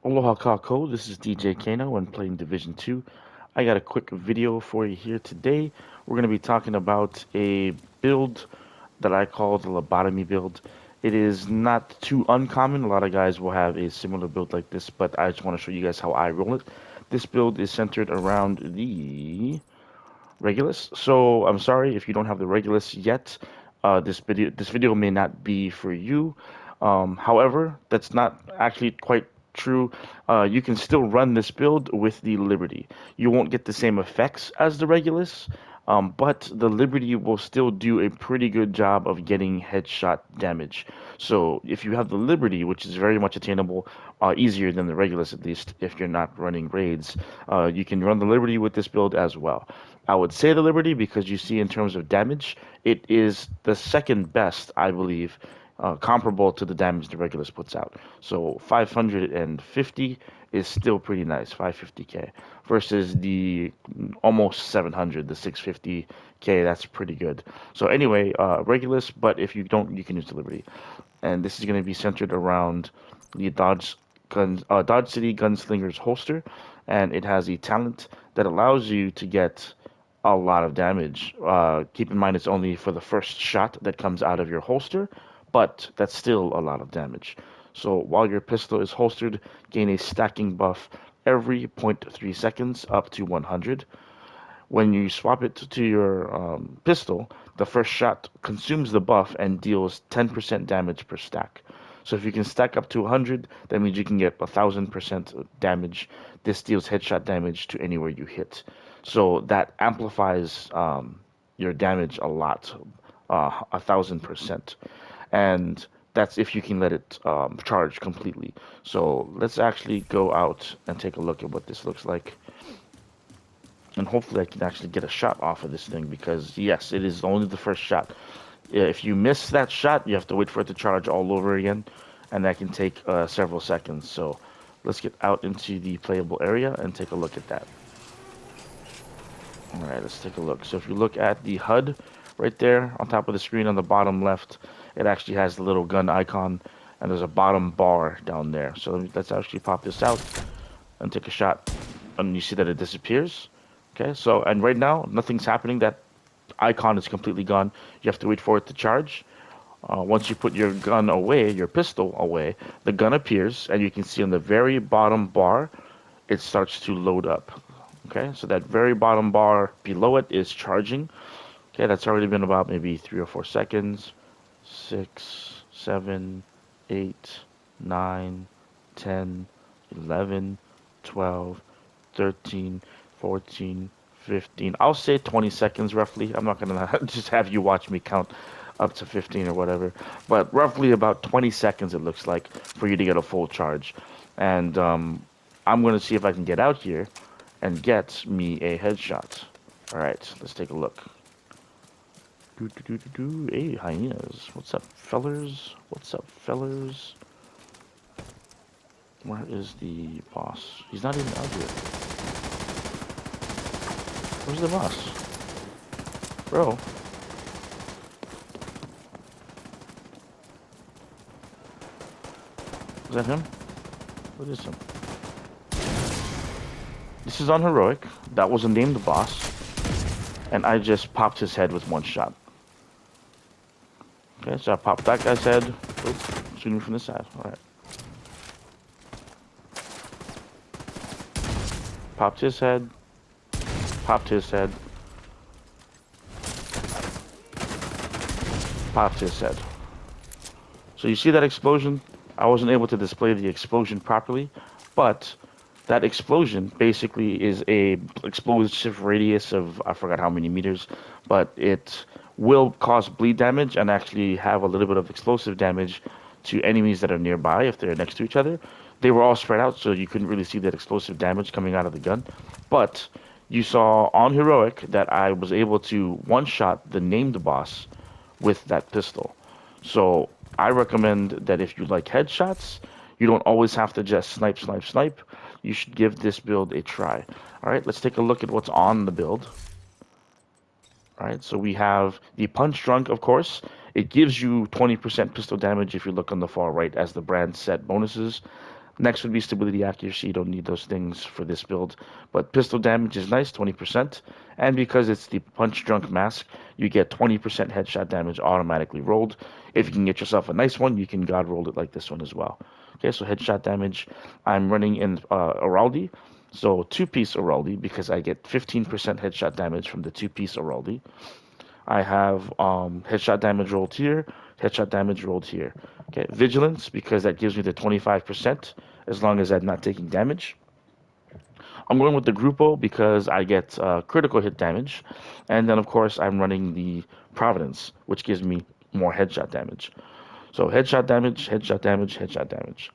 Aloha kākou, this is DJ Kano and playing Division 2. I got a quick video for you here today. We're going to be talking about a build that I call the Lobotomy build. It is not too uncommon. A lot of guys will have a similar build like this, but I just want to show you guys how I roll it. This build is centered around the Regulus. So I'm sorry if you don't have the Regulus yet. This video may not be for you. However, that's not actually quite true. You can still run this build with the Liberty. You won't get the same effects as the Regulus, but the Liberty will still do a pretty good job of getting headshot damage. So if you have the Liberty, which is very much attainable, easier than the Regulus at least, if you're not running raids, you can run the Liberty with this build as well. I would say the Liberty because you see in terms of damage, it is the second best, I believe, comparable to the damage the Regulus puts out. So 550 is still pretty nice, 550k, versus the almost 700, the 650k. That's pretty good. So anyway, Regulus, but if you don't, you can use the Liberty, and this is going to be centered around the Dodge City Gunslinger's holster, and it has a talent that allows you to get a lot of damage. Keep in mind it's only for the first shot that comes out of your holster, but that's still a lot of damage. So while your pistol is holstered, gain a stacking buff every zero point 0.3 seconds up to 100. When you swap it to your pistol, the first shot consumes the buff and deals 10% damage per stack. So if you can stack up to 100, that means you can get 1000% damage. This deals headshot damage to anywhere you hit. So that amplifies your damage a lot, 1000%. And that's if you can let it charge completely. So let's actually go out and take a look at what this looks like. And hopefully I can actually get a shot off of this thing because yes, it is only the first shot. If you miss that shot, you have to wait for it to charge all over again, and that can take several seconds. So let's get out into the playable area and take a look at that. All right, let's take a look. So if you look at the HUD right there on top of the screen on the bottom left, it actually has the little gun icon, and there's a bottom bar down there. So let's actually pop this out and take a shot, and you see that it disappears. Okay, so and right now nothing's happening. That icon is completely gone. You have to wait for it to charge. Once you put your gun away, your pistol away, the gun appears, and you can see on the very bottom bar, it starts to load up. Okay, so that very bottom bar below it is charging. Okay, that's already been about maybe 3 or 4 seconds. 6, 7, 8, 9, 10, 11, 12, 13, 14, 15. I'll say 20 seconds roughly. I'm not gonna just have you watch me count up to 15 or whatever, but roughly about 20 seconds it looks like for you to get a full charge. And I'm gonna see if I can get out here and get me a headshot. All right, let's take a look. Do, do, do, do, do. Hey, hyenas. What's up, fellers? What's up, fellers? Where is the boss? He's not even out here. Where's the boss? Bro. Is that him? What is him? This is on heroic. That was a named boss. And I just popped his head with one shot. Okay, so I popped that guy's head. Oops, shooting from the side. Alright. Popped his head. Popped his head. Popped his head. So you see that explosion? I wasn't able to display the explosion properly, but that explosion basically is a explosive radius of I forgot how many meters, but it will cause bleed damage and actually have a little bit of explosive damage to enemies that are nearby if they're next to each other. They were all spread out, so you couldn't really see that explosive damage coming out of the gun. But you saw on heroic that I was able to one shot the named boss with that pistol. So I recommend that if you like headshots, you don't always have to just snipe, snipe, snipe. You should give this build a try. All right, let's take a look at what's on the build. All right, so we have the Punch Drunk, of course. It gives you 20% pistol damage if you look on the far right as the brand set bonuses. Next would be stability, accuracy. You don't need those things for this build. But pistol damage is nice, 20%. And because it's the punch drunk mask, you get 20% headshot damage automatically rolled. If you can get yourself a nice one, you can god roll it like this one as well. Okay, so headshot damage, I'm running in Araldi. So two-piece Araldi because I get 15% headshot damage from the two-piece Araldi. I have headshot damage rolled here, headshot damage rolled here. Okay, vigilance because that gives me the 25% as long as I'm not taking damage. I'm going with the Grupo because I get critical hit damage, and then of course I'm running the Providence, which gives me more headshot damage. So headshot damage, headshot damage, headshot damage.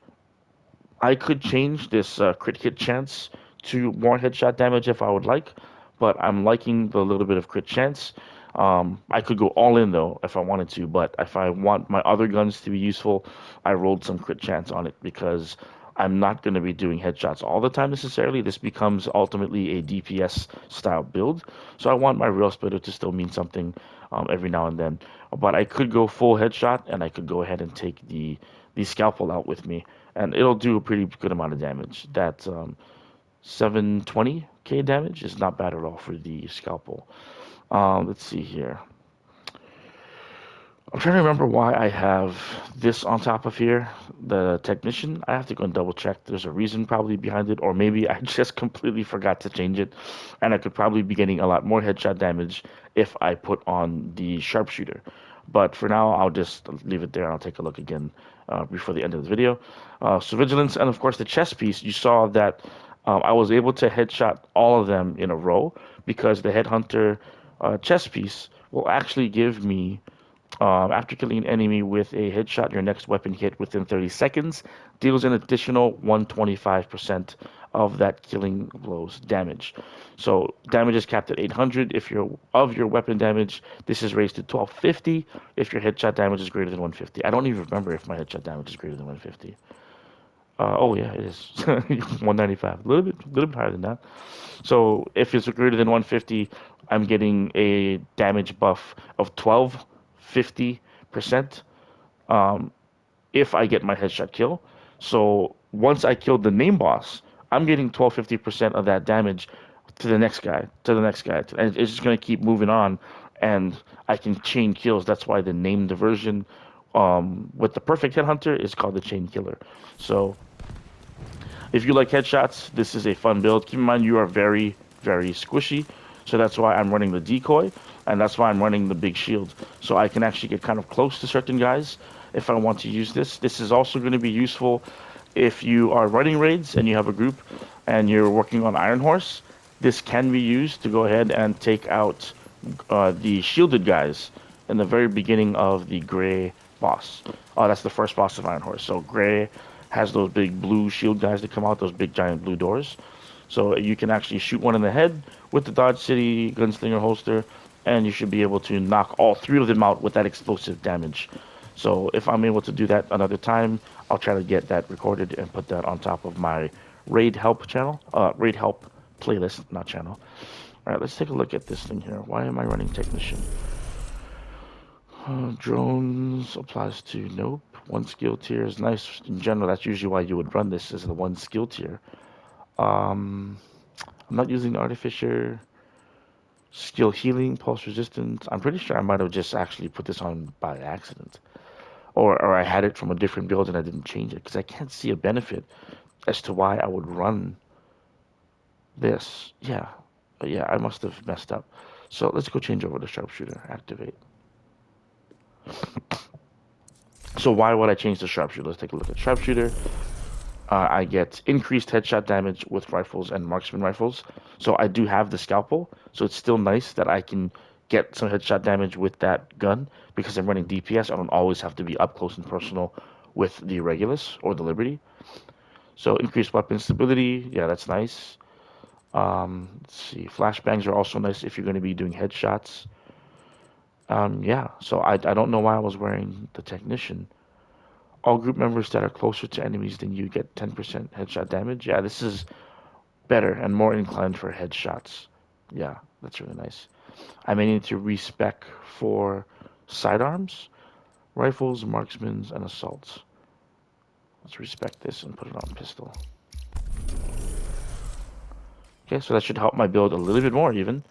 I could change this crit hit chance to more headshot damage if I would like, but I'm liking the little bit of crit chance. I could go all in though if I wanted to, but if I want my other guns to be useful, I rolled some crit chance on it because I'm not going to be doing headshots all the time necessarily. This becomes ultimately a DPS style build, so I want my rail splitter to still mean something every now and then. But I could go full headshot and I could go ahead and take the scalpel out with me, and it'll do a pretty good amount of damage. That 720k damage is not bad at all for the scalpel. Let's see here. I'm trying to remember why I have this on top of here, the technician. I have to go and double check. There's a reason probably behind it, or maybe I just completely forgot to change it, and I could probably be getting a lot more headshot damage if I put on the sharpshooter. But for now, I'll just leave it there and I'll take a look again before the end of the video. So vigilance and of course the chest piece. You saw that I was able to headshot all of them in a row because the headhunter chest piece will actually give me after killing an enemy with a headshot, your next weapon hit within 30 seconds deals an additional 125% of that killing blow's damage. So damage is capped at 800 if you're of your weapon damage. This is raised to 1250 if your headshot damage is greater than 150. I don't even remember if my headshot damage is greater than 150. Oh yeah, it is 195. A little bit higher than that. So if it's greater than 150, I'm getting a damage buff of 1250% if I get my headshot kill. So once I killed the name boss, I'm getting 1250% of that damage to the next guy, to the next guy, and it's just gonna keep moving on, and I can chain kills. That's why the named version with the perfect headhunter is called the chain killer. So if you like headshots, this is a fun build. Keep in mind you are very, very squishy. So that's why I'm running the decoy, and that's why I'm running the big shield. So I can actually get kind of close to certain guys if I want to use this. This is also going to be useful if you are running raids and you have a group and you're working on Iron Horse. This can be used to go ahead and take out the shielded guys in the very beginning of the gray boss. That's the first boss of Iron Horse. So gray has those big blue shield guys that come out, those big giant blue doors. So you can actually shoot one in the head with the Dodge City Gunslinger holster, and you should be able to knock all three of them out with that explosive damage. So if I'm able to do that another time, I'll try to get that recorded and put that on top of my raid help channel, raid help playlist, not channel. All right, let's take a look at this thing here. Why am I running technician? Drones applies to nope. One skill tier is nice in general. That's usually why you would run this as the one skill tier. Um, I'm not using artificer. Skill healing, pulse resistance. I'm pretty sure I might have just actually put this on by accident, or I had it from a different build and I didn't change it because I can't see a benefit as to why I would run this. Yeah, but yeah, I must have messed up. So let's go change over to sharpshooter. Activate. So why would I change the sharpshooter? Let's take a look at sharpshooter. I get increased headshot damage with rifles and marksman rifles. So I do have the scalpel. So it's still nice that I can get some headshot damage with that gun because I'm running DPS. I don't always have to be up close and personal with the Regulus or the Liberty. So increased weapon stability. Yeah, that's nice. Let's see. Flashbangs are also nice if you're going to be doing headshots. Yeah, so I don't know why I was wearing the technician. All group members that are closer to enemies than you get 10% headshot damage. Yeah, this is better and more inclined for headshots. Yeah, that's really nice. I may need to respec for sidearms, rifles, marksmen, and assaults. Let's respect this and put it on pistol. Okay, so that should help my build a little bit more even.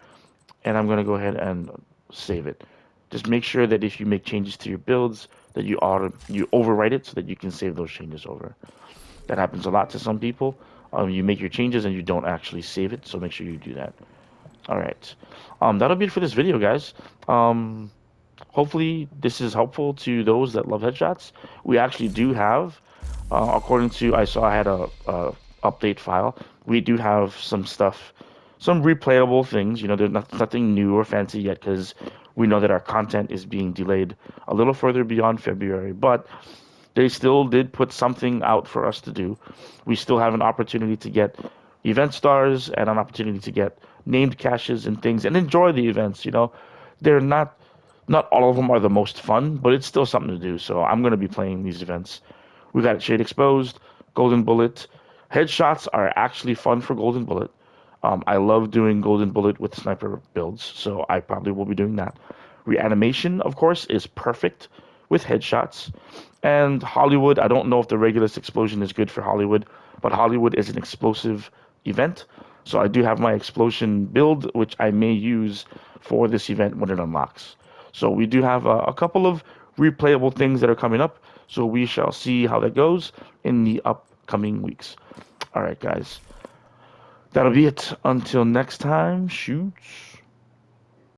And I'm going to go ahead and save it. Just make sure that if you make changes to your builds, that you overwrite it so that you can save those changes over. That happens a lot to some people. You make your changes and you don't actually save it, so make sure you do that. All right. That'll be it for this video, guys. Hopefully this is helpful to those that love headshots. We actually do have, according to I had a update file. We do have some stuff, some replayable things. You know, there's nothing new or fancy yet because we know that our content is being delayed a little further beyond February. But they still did put something out for us to do. We still have an opportunity to get event stars and an opportunity to get named caches and things and enjoy the events. You know, they're not all of them are the most fun, but it's still something to do. So I'm going to be playing these events. We got Shade Exposed, Golden Bullet. Headshots are actually fun for Golden Bullet. I love doing Golden Bullet with sniper builds, so I probably will be doing that. Reanimation, of course, is perfect with headshots. And Hollywood, I don't know if the Regulus explosion is good for Hollywood, but Hollywood is an explosive event. So I do have my explosion build, which I may use for this event when it unlocks. So we do have a couple of replayable things that are coming up. So we shall see how that goes in the upcoming weeks. All right, guys. That'll be it. Until next time, shoots.